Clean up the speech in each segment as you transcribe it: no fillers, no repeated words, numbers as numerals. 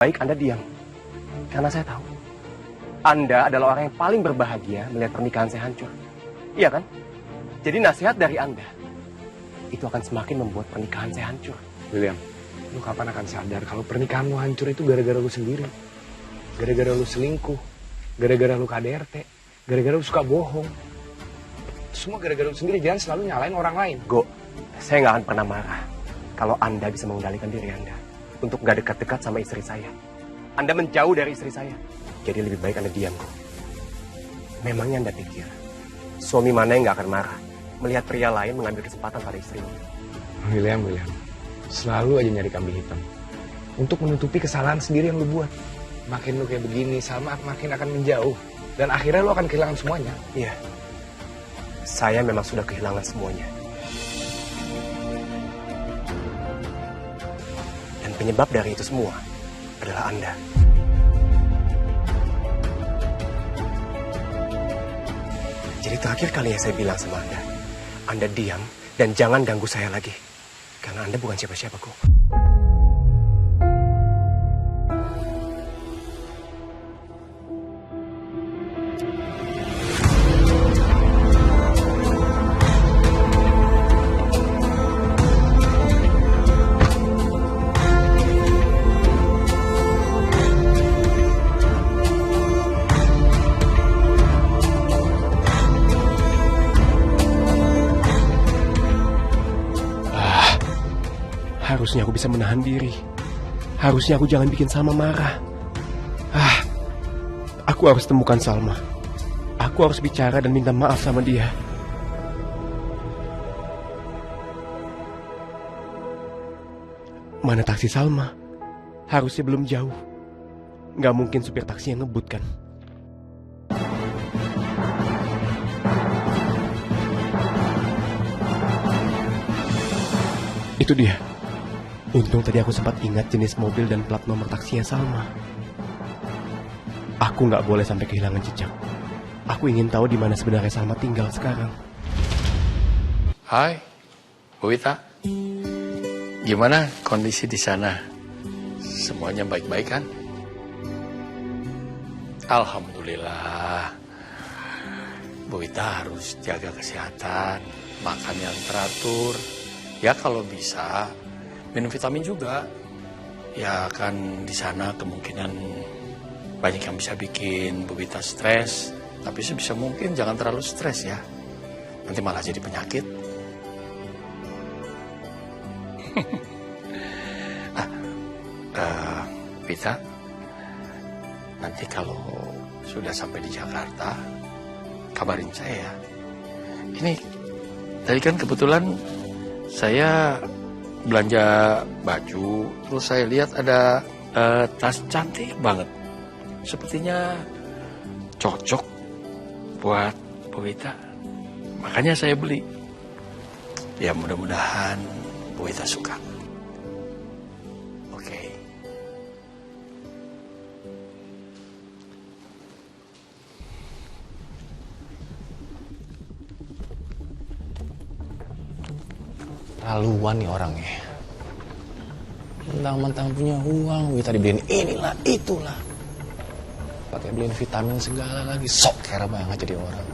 Baik Anda diam, karena saya tahu Anda adalah orang yang paling berbahagia melihat pernikahan saya hancur. Iya kan? Jadi nasihat dari Anda, itu akan semakin membuat pernikahan saya hancur. William, lu kapan akan sadar kalau pernikahanmu hancur itu gara-gara lu sendiri? Gara-gara lu selingkuh, gara-gara lu KDRT, gara-gara lu suka bohong. Semua gara-gara lu sendiri, jangan selalu nyalain orang lain. Go, saya nggak akan pernah marah kalau Anda bisa mengendalikan diri Anda untuk nggak dekat-dekat sama istri saya. Anda menjauh dari istri saya. Jadi lebih baik Anda diam, Go. Memangnya Anda pikir suami mana yang nggak akan marah melihat pria lain mengambil kesempatan pada istrinya? William, selalu aja nyari kambing hitam untuk menutupi kesalahan sendiri yang lu buat. Makin lu kayak begini, Salma makin akan menjauh. Dan akhirnya lu akan kehilangan semuanya. Iya, saya memang sudah kehilangan semuanya. Dan penyebab dari itu semua adalah Anda. Jadi terakhir kalinya saya bilang sama Anda diam dan jangan ganggu saya lagi. Karena Anda bukan siapa-siapa kok. Harusnya aku bisa menahan diri. Harusnya aku jangan bikin Salma marah. Aku harus temukan Salma. Aku harus bicara dan minta maaf sama dia. Mana taksi Salma? Harusnya belum jauh. Gak mungkin supir taksi yang ngebut kan? Itu dia. Untung tadi aku sempat ingat jenis mobil dan plat nomor taksinya Salma. Aku nggak boleh sampai kehilangan jejak. Aku ingin tahu di mana sebenarnya Salma tinggal sekarang. Hai, Bu Wita. Gimana kondisi di sana? Semuanya baik-baik kan? Alhamdulillah. Bu Wita harus jaga kesehatan, makan yang teratur. Ya kalau bisa minum vitamin juga. Ya kan di sana kemungkinan banyak yang bisa bikin Bu Wita stres. Tapi sebisa mungkin jangan terlalu stres ya. Nanti malah jadi penyakit. Wita, nanti kalau sudah sampai di Jakarta, kabarin saya ya. Ini tadi kan kebetulan saya belanja baju, terus saya lihat ada tas cantik banget. Sepertinya cocok buat Bu Wita. Makanya saya beli. Ya mudah-mudahan Bu Wita suka. Oke. Laluan nih orangnya. Mentang-mentang punya uang, Wita dibeliin inilah, itulah. Pakai beliin vitamin segala lagi, sok kere banget jadi orang.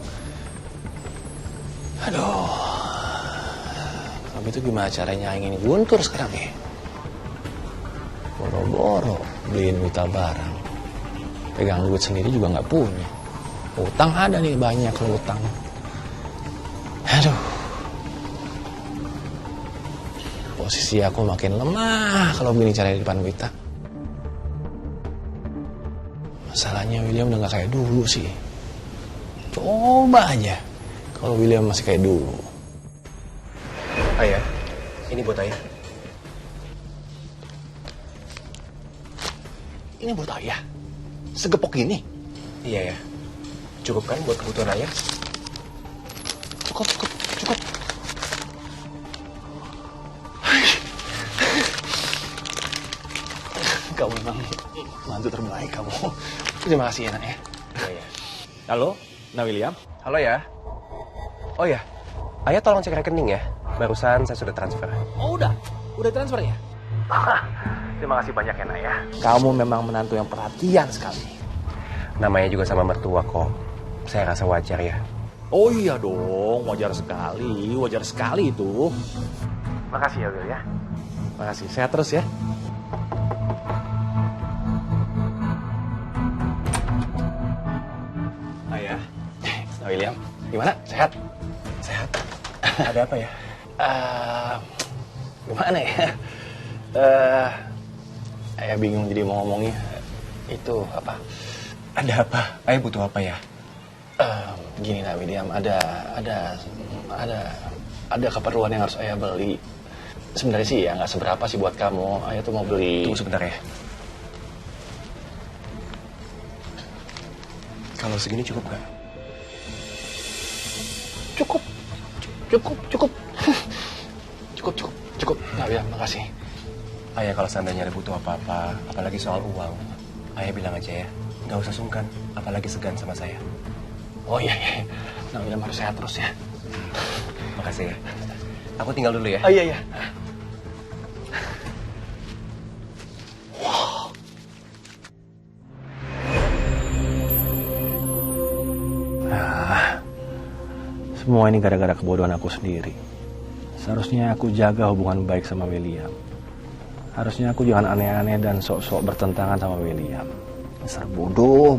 Aduh. Tapi itu gimana caranya ingin Guntur sekarang ya? Boro-boro beliin Wita barang. Pegang duit sendiri juga nggak punya. Utang ada nih banyak kalau utang. Aduh. Posisi aku makin lemah kalau begini caranya di depan Wita. Masalahnya William udah gak kayak dulu sih. Coba aja kalau William masih kayak dulu. Ayah, ini buat ayah. Ini buat ayah? Segepok ini? Iya ya. Cukup kan buat kebutuhan ayah? Cukup. Kamu memang mantu terbaik kamu. Terima kasih ya, Nak ya. Iya. Halo, Nak William. Halo ya. Oh ya, ayah tolong cek rekening ya. Barusan saya sudah transfer. Oh udah transfer ya? Terima kasih banyak ya, Nak ya. Kamu memang menantu yang perhatian sekali. Namanya juga sama mertua kok. Saya rasa wajar ya. Oh iya dong, wajar sekali itu. Makasih ya, Will ya. Makasih, sehat terus ya. Ayah, William, gimana? Sehat? sehat? Ada apa ya? Gimana ya? Ayah bingung jadi mau ngomongnya. Itu apa? Ada apa? Ayah butuh apa ya? Gini lah William, ada keperluan yang harus ayah beli. Sebenarnya sih ya nggak seberapa sih buat kamu. Ayah tuh mau beli. Tunggu sebentar ya. Kalau segini cukup nggak? Cukup. Cukup. Nah, William, makasih. Ayah kalau seandainya ada butuh apa-apa, apalagi soal uang, ayah bilang aja ya. Nggak usah sungkan, apalagi segan sama saya. Oh iya. Nah, William harus sehat terus ya. Makasih ya. Aku tinggal dulu ya. Oh iya. Semua ini gara-gara kebodohan aku sendiri. Seharusnya aku jaga hubungan baik sama William. Harusnya aku jangan aneh-aneh dan sok-sok bertentangan sama William. Dasar bodoh.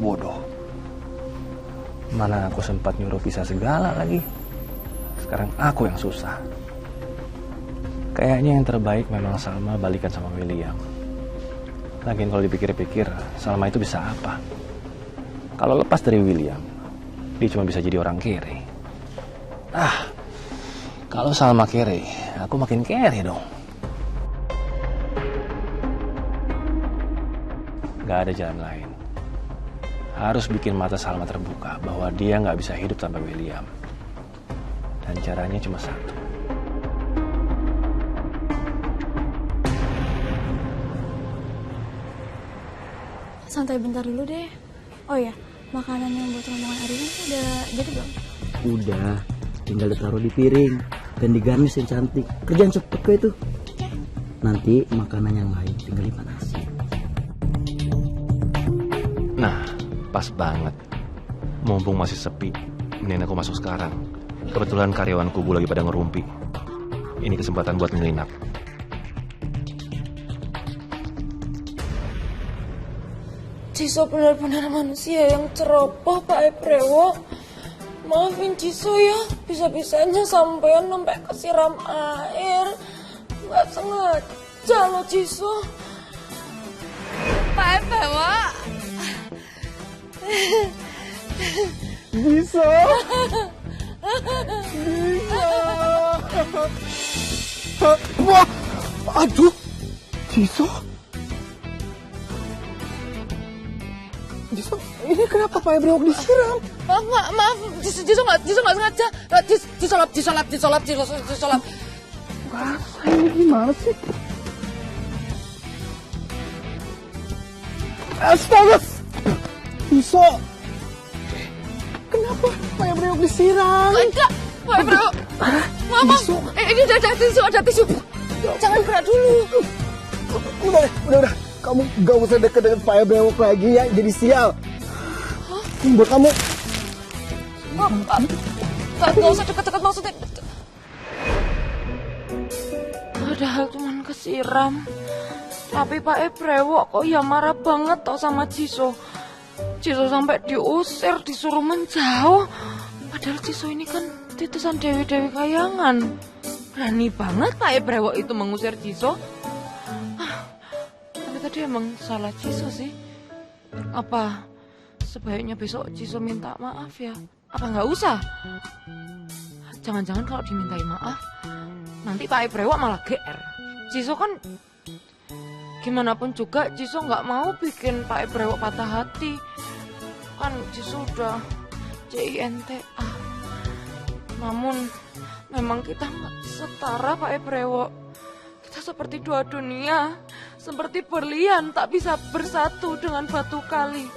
Mana aku sempat nyuruh pisah segala lagi. Sekarang aku yang susah. Kayaknya yang terbaik memang Salma balikan sama William. Lagian kalau dipikir-pikir, Salma itu bisa apa? Kalau lepas dari William, dia cuma bisa jadi orang kere. Kalau Salma kere, aku makin kere dong. Gak ada jalan lain. Harus bikin mata Salma terbuka bahwa dia gak bisa hidup tanpa William. Dan caranya cuma satu. Santai bentar dulu deh. Oh ya, makanan yang buat rombongan Arina udah jadi belum? Udah, tinggal ditaruh di piring dan digarnis yang cantik. Kerjaan cepet kok itu. Nanti makanan yang lain tinggal dipanasin. Nah, pas banget. Mumpung masih sepi, mending aku masuk sekarang. Kebetulan karyawan kubu lagi pada ngerumpi. Ini kesempatan buat ngelinap. Ciso benar-benar manusia yang ceroboh, Pak Eprewo. Maafin Ciso ya, bisa-bisanya sampean sampai kesiram air. Nggak sengaja loh Ciso. Pak Eprewo. Bisa. Wah, aduh, Ciso. Ini kenapa Pak Ebrewok disiram? Maaf, Ciso nggak sengaja. Disolap. Ini gimana sih? Astaga! Ciso! Kenapa Pak Ebrewok disiram? Enggak, Pak Eprewo. Maaf. Ini udah ada tisu. Jangan gerak dulu. Udah. Kamu gak usah deket dengan Pak Ebrewok lagi ya, jadi sial. Ini buat kamu. Gak usah deket-deket maksudnya. Padahal cuma kesiram. Tapi Pak Ebrewok kok ya marah banget toh sama Ciso. Ciso sampai diusir, disuruh menjauh. Padahal Ciso ini kan titisan Dewi-Dewi Kayangan. Berani banget Pak Ebrewok itu mengusir Ciso. Tapi tadi emang salah Ciso sih. Apa sebaiknya besok Ciso minta maaf ya? Apa nggak usah? Jangan-jangan kalau dimintai maaf, nanti Pak Ebrewok malah GR. Ciso kan gimana pun juga Ciso nggak mau bikin Pak Ebrewok patah hati. Kan Ciso udah CINTA. Namun memang kita nggak setara Pak Ebrewok. Kita seperti dua dunia, seperti berlian tak bisa bersatu dengan batu kali.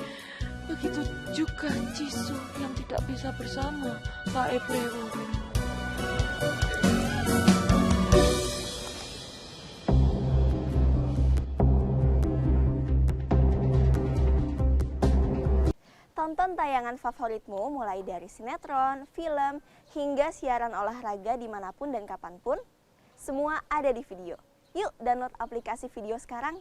Begitu juga Ciso yang tidak bisa bersama Pak Ebrewok. Tonton tayangan favoritmu mulai dari sinetron, film, hingga siaran olahraga dimanapun dan kapanpun. Semua ada di video. Yuk download aplikasi video sekarang.